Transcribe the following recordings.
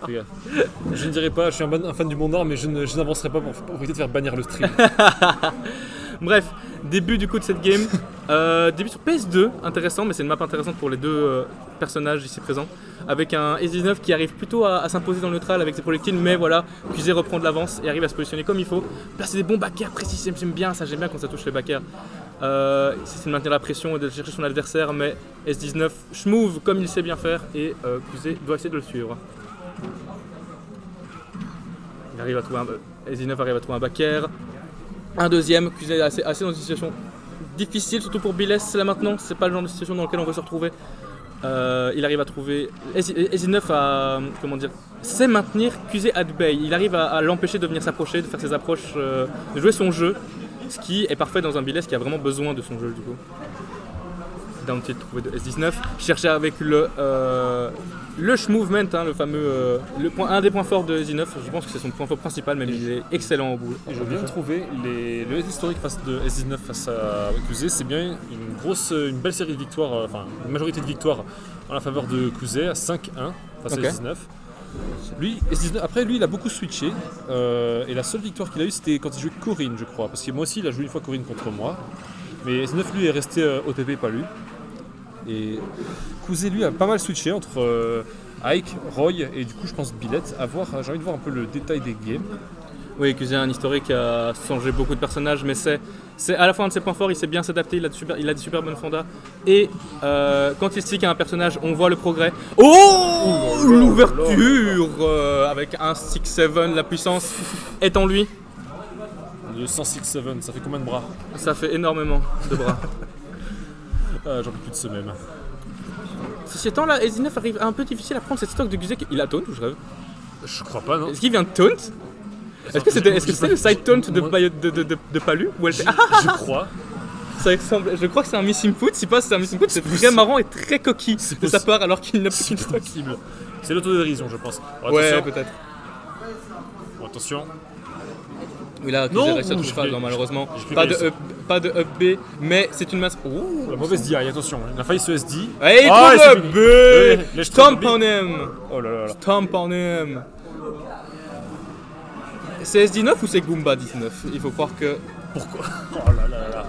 Fais gaffe. Je ne dirai pas, je suis un fan du monde art, mais je n'avancerai pas pour éviter de faire bannir le stream. Bref, début du coup de cette game. Début sur PS2, intéressant, mais c'est une map intéressante pour les deux personnages ici présents. Avec un S19 qui arrive plutôt à s'imposer dans le neutral avec ses projectiles, mais voilà, QZ reprend de l'avance et arrive à se positionner comme il faut. Placer des bons backers précis, j'aime bien ça, j'aime bien quand ça touche les backers. C'est de maintenir la pression et de chercher son adversaire, mais S19 schmove comme il sait bien faire et QZ doit essayer de le suivre. S19 arrive à trouver un backer. Un deuxième, QZ est assez dans une situation difficile, surtout pour Biles là maintenant, c'est pas le genre de situation dans laquelle on veut se retrouver. Il arrive à trouver. S19 sait maintenir QZ at bay. Il arrive à l'empêcher de venir s'approcher, de faire ses approches, de jouer son jeu, ce qui est parfait dans un Biles qui a vraiment besoin de son jeu du coup. Down tilt trouvé de S19. Chercher avec le movement, hein, le fameux, un des points forts de S19. Je pense que c'est son point fort principal, même il est excellent au bout. Et j'ai bien trouvé le historique de S19 face à QZ, c'est bien une belle série de victoires, une majorité de victoires en la faveur de QZ à 5-1 face à S19. Après lui il a beaucoup switché et la seule victoire qu'il a eue c'était quand il jouait Corinne je crois, parce que moi aussi il a joué une fois Corinne contre moi, mais S19 lui est resté OTP pas lui. Et QZ lui a pas mal switché entre Ike, Roy et du coup je pense Billette. J'ai envie de voir un peu le détail des games. Oui, QZ a un historique qui a changé beaucoup de personnages, mais c'est à la fois un de ses points forts, il sait bien s'adapter, il a des super bonnes fondas. Et quand il stick à un personnage, on voit le progrès. Oh, l'ouverture avec un 6-7, la puissance est en lui. Le 106-7, ça fait combien de bras? Ça fait énormément de bras. J'en peux plus de ce même. Ceci étant, là, S19 arrive un peu difficile à prendre cette stock de QZ. Il a taunt ou je rêve? Je crois pas, non. Est-ce qu'il vient de taunt? Est-ce que c'était le side taunt de Palu? Je crois. Je crois que c'est un missing put. Si pas c'est un missing put, c'est très marrant et très coquille de sa part alors qu'il n'a plus qu'une stock. C'est l'autodérision, je pense. Alors, ouais, peut-être. Bon, attention. Oui, là, QZ réussit à toucher pas, malheureusement. Pas de up B, mais c'est une masse. Oh, la mauvaise DI, attention. Il a failli se SD. Hey, il trouve up B! Stomp on him! Oh là là là. Stomp on him! C'est SD9 ou c'est Goomba 19? Il faut croire que. Pourquoi? Oh là là là.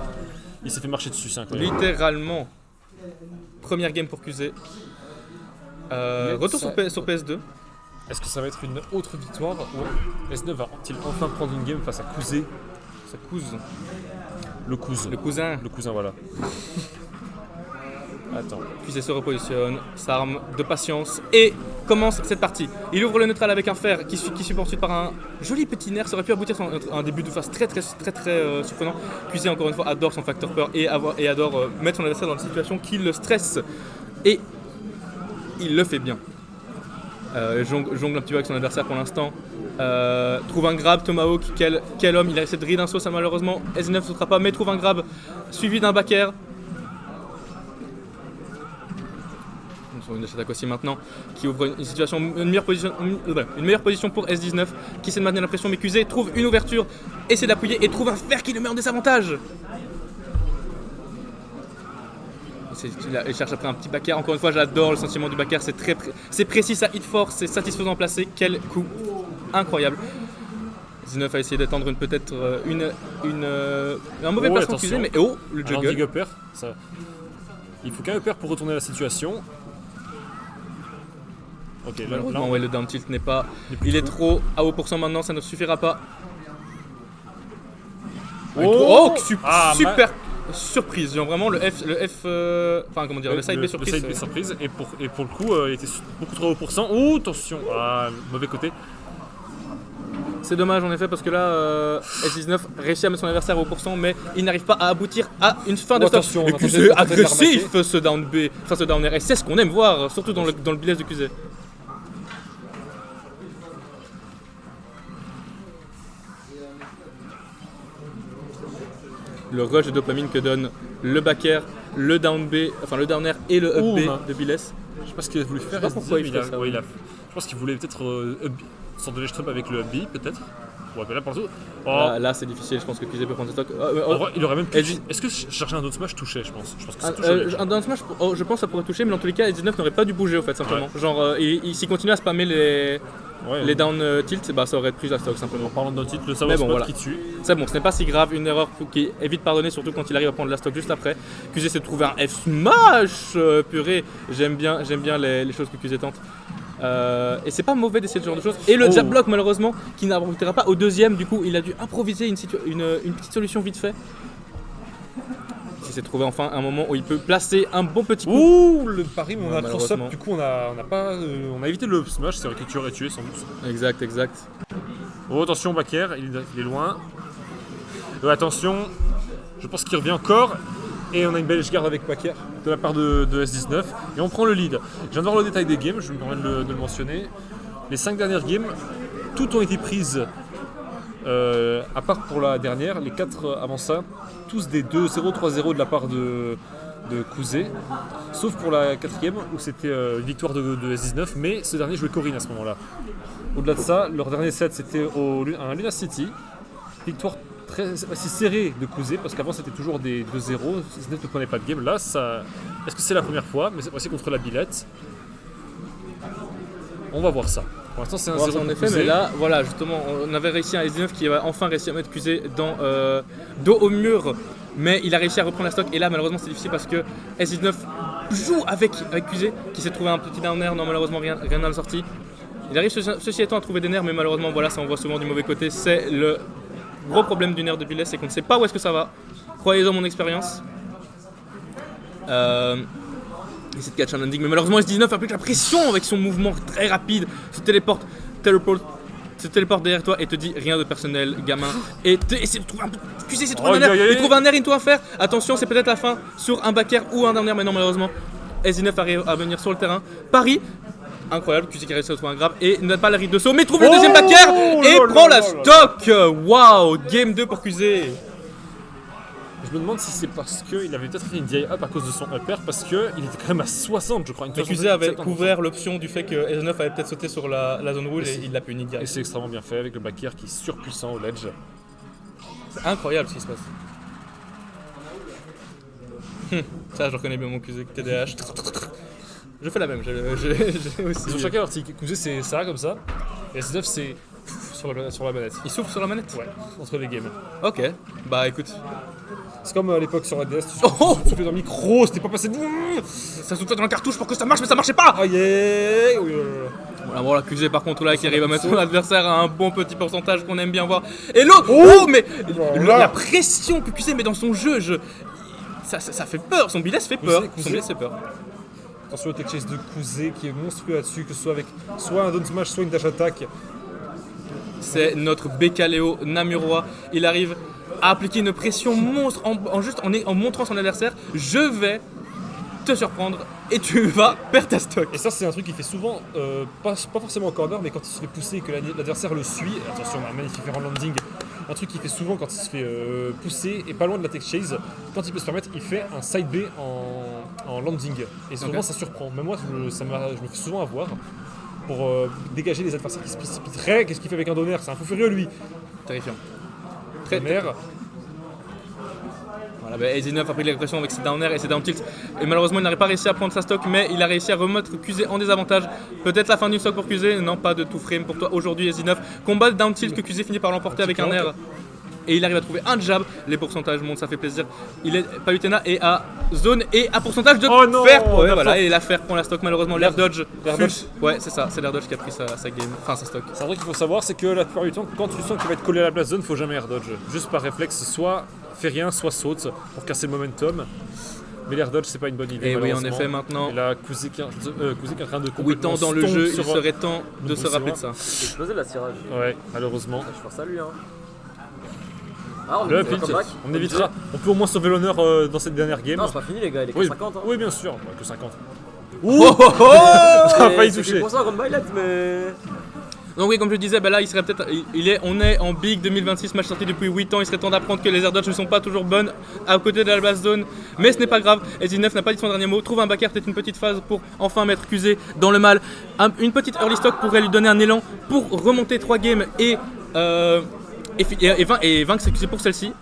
Il s'est fait marcher dessus, c'est incroyable. Littéralement. Première game pour QZ. Retour sur PS2. Est-ce que ça va être une autre victoire ou S9 va-t-il enfin prendre une game face à QZ? Ça couse. Le cousin. Le cousin, voilà. Attends. QZ se repositionne, s'arme de patience et commence cette partie. Il ouvre le neutral avec un fer qui suit ensuite par un joli petit nerf. Ça aurait pu aboutir à un début de phase très surprenant. QZ encore une fois adore son facteur peur et adore mettre son adversaire dans une situation qui le stresse. Et il le fait bien. Jongle un petit peu avec son adversaire pour l'instant. Trouve un grab, Tomahawk, quel homme, il a essayé de ride un saut, ça malheureusement. S9 ne sautera pas, mais trouve un grab suivi d'un backer. Sur une attaque aussi maintenant, qui ouvre une meilleure position pour S19, qui essaie de maintenir la pression, mais QZ trouve une ouverture, essaie d'appuyer et trouve un fer qui le met en désavantage. Il cherche après un petit backer. Encore une fois, j'adore le sentiment du backer. C'est précis, ça hit fort, c'est satisfaisant placé. Quel coup incroyable. 19 a essayé d'attendre un mauvais placement QZ, mais le juggle. Upper, ça. Il faut qu'un upper pour retourner la situation. Ok, là, le down tilt n'est pas. Il est trop à haut pourcent maintenant, ça ne suffira pas. Super surprise, genre vraiment le side B surprise. Le side B surprise et pour le coup il était beaucoup trop haut pourcent. Oh attention, mauvais côté. C'est dommage en effet parce que là S19 réussit à mettre son adversaire au pourcent mais il n'arrive pas à aboutir à une fin de stop. Et QZ agressif ce down B, enfin ce down R, et c'est ce qu'on aime voir, surtout dans le biais de QZ. Le rush de dopamine que donne le backer, le down B, enfin le down R et le up B de Biles. Je sais pas ce qu'il a voulu faire. Pourquoi il fait ça. Je pense qu'il voulait peut-être une sorte de ledge trap avec le up B peut-être. Ouais, mais là, pour le coup, oh, Là, c'est difficile, je pense que QZ peut prendre ses stocks. en vrai, il aurait même pu. Ezi- Est-ce que chercher un autre smash touchait, je pense. Je pense que ça touchait. un smash, je pense que ça pourrait toucher, mais dans tous les cas, S19 n'aurait pas dû bouger, au fait, simplement. Genre, s'il continue à spammer les down tilt, bah, ça aurait pris la stock, simplement. En parlant d'un titre, le savoir Mais bon, spot voilà. qui tue. C'est bon, ce n'est pas si grave, une erreur qui est vite pardonnée, surtout quand il arrive à prendre la stock juste après. QZ s'est trouvé un F smash, purée. J'aime bien les choses que QZ tente. Et c'est pas mauvais d'essayer ce genre de choses. Et le jab block, malheureusement, qui n'aboutira pas au deuxième, du coup, il a dû improviser une petite solution vite fait. Il s'est trouvé enfin un moment où il peut placer un bon petit coup. Ouh, le pari, mais on Ouais, a cross-up, malheureusement. du coup, on a évité le smash, c'est vrai que tu aurais tué sans doute. Exact. Oh, attention, back air, il est loin. Attention, je pense qu'il revient encore. Et on a une belle garde avec back air de la part de S19. Et on prend le lead. Je viens de voir le détail des games, je me permets de le mentionner. Les 5 dernières games, toutes ont été prises, à part pour la dernière. Les 4 avant ça, tous des 2-0, 3-0 de la part de Kouzé. Sauf pour la 4ème où c'était une victoire de S19. Mais ce dernier jouait Corinne à ce moment-là. Au-delà de ça, leur dernier set c'était à Luna City. Victoire assez serré de Kouzé parce qu'avant c'était toujours des 2-0, S19 ne prenait pas de game. Là, est-ce que c'est la première fois? Mais c'est passé contre la Billette. On va voir ça. Pour l'instant, c'est un 0 en effet, mais là, voilà, justement, on avait réussi un S19 qui va enfin réussi à mettre QZ dans dos au mur, mais il a réussi à reprendre la stock. Et là, malheureusement, c'est difficile parce que S19 joue avec QZ qui s'est trouvé un petit down air. Non, malheureusement, rien n'a le sorti. Il arrive, ceci étant, à trouver des nerfs, mais malheureusement, voilà, ça on voit souvent du mauvais côté. C'est le gros problème du nerf de Billet, c'est qu'on ne sait pas où est-ce que ça va. Croyez-en mon expérience. Il essaie de catch un landing, mais malheureusement S19 applique la pression avec son mouvement très rapide, se téléporte derrière toi et te dit rien de personnel, gamin. Et essaie de trouver un peu. QZ essaie de trouver un air, il trouve un air into à faire. Attention, c'est peut-être la fin sur un back air ou un down air, mais non, malheureusement, S19 arrive à venir sur le terrain. Paris, incroyable, QZ qui réussit à trouver un grab et n'a pas la ride de saut, mais trouve le deuxième back air et prend la stock. Waouh, game 2 pour QZ. Je me demande si c'est parce qu'il avait peut-être fait une DI up à cause de son upper, parce qu'il était quand même à 60, je crois. Mais QZ avait couvert l'option du fait que S9 avait peut-être sauté sur la zone rouge et il l'a pu niquer Et direct. c'est extrêmement bien fait avec le back air qui est surpuissant au ledge. C'est incroyable ce qui se passe. Ça, je reconnais bien mon QZ TDH. Je fais la même, j'ai aussi. Ils ont chacun leur tic. QZ c'est ça comme ça, et S9 c'est sur la manette. Il souffle sur la manette. Ouais, entre les games. Ok, bah écoute. C'est comme à l'époque sur la DS, tu soufflais dans le micro, c'était pas passé de. Ça soufflait dans la cartouche pour que ça marche, mais ça marchait pas. Ah yeah. Voilà, QZ par contre là qui arrive à mettre son adversaire à un bon petit pourcentage qu'on aime bien voir. Et l'autre, mais la pression que QZ met dans son jeu, ça fait peur, son billet fait peur. Son billet fait peur. Attention au tech chase de Kouzé qui est monstrueux là-dessus, que ce soit avec soit un down smash, soit une dash attack. C'est notre Bécaléo namurois. Il arrive à appliquer une pression monstre en montrant son adversaire. Je vais te surprendre et tu vas perdre ta stock. Et ça, c'est un truc qu'il fait souvent, pas forcément en corner, mais quand il se fait pousser et que l'adversaire le suit. Attention, on a un magnifique en landing. Un truc qu'il fait souvent quand il se fait pousser et pas loin de la tech chase, quand il peut se permettre, il fait un side B en landing. Et souvent, ça surprend. Même moi, je me fais souvent avoir pour dégager les adversaires qui se précipiteraient. Qu'est-ce qu'il fait avec un donner? C'est un fou furieux, lui. Terrifiant. Très mère. Voilà, bah, S19 a pris la pression avec ses down air et ses down tilt. Et malheureusement, il n'arrive pas réussi à prendre sa stock, mais il a réussi à remettre QZ en désavantage. Peut-être la fin d'une stock pour QZ. Non, pas de tout frame pour toi aujourd'hui, S19. Combat de down tilt que QZ finit par l'emporter avec un air. Et il arrive à trouver un jab. Les pourcentages montent, ça fait plaisir. Il est Palutena et à zone et à pourcentage de fer. Ouais, voilà, et la fer prend la stock malheureusement. L'air dodge. Ouais, c'est ça, c'est l'air dodge qui a pris sa game, enfin sa stock. C'est un truc qu'il faut savoir, c'est que la plupart du temps, quand tu sens qu'il va être collé à la place zone, faut jamais air dodge. Juste par réflexe, soit fais rien, soit saute pour casser le momentum. Mais l'air dodge, c'est pas une bonne idée. Et oui, en effet, maintenant. Et là, Kouzé qui est en train de 8 ans dans le jeu, il serait temps de se rappeler de ça. J'ai explosé la tirage. Ouais, malheureusement. Je force à lui, hein. Ah, on évitera. On peut au moins sauver l'honneur dans cette dernière game. Non, c'est pas fini, les gars, il est que 50. Hein. Oui, bien sûr, que 50. Ça a failli toucher. C'est pour ça, Ron Bailet, mais. Donc oui, comme je disais, bah là il serait peut-être, on est en Big 2026, match sorti depuis 8 ans, il serait temps d'apprendre que les air dodge ne sont pas toujours bonnes à côté de la base zone, mais ce n'est pas grave, S19 n'a pas dit son dernier mot, trouve un backer, peut-être une petite phase pour enfin mettre QZ dans le mal, une petite early stock pourrait lui donner un élan pour remonter 3 games et et vaincre c'est pour celle-ci.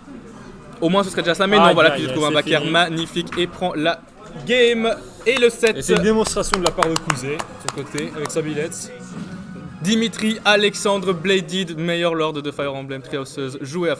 Au moins ce serait déjà ça, mais non, Aïe, voilà, aïe, puis je aïe, trouve un c'est backer fini. magnifique et prend la game. Et le 7. Et c'est une démonstration de la part de Kouzé, de son côté, avec sa billette. Dimitri Alexandre Bladed, meilleur lord de Fire Emblem Three Houses, joué à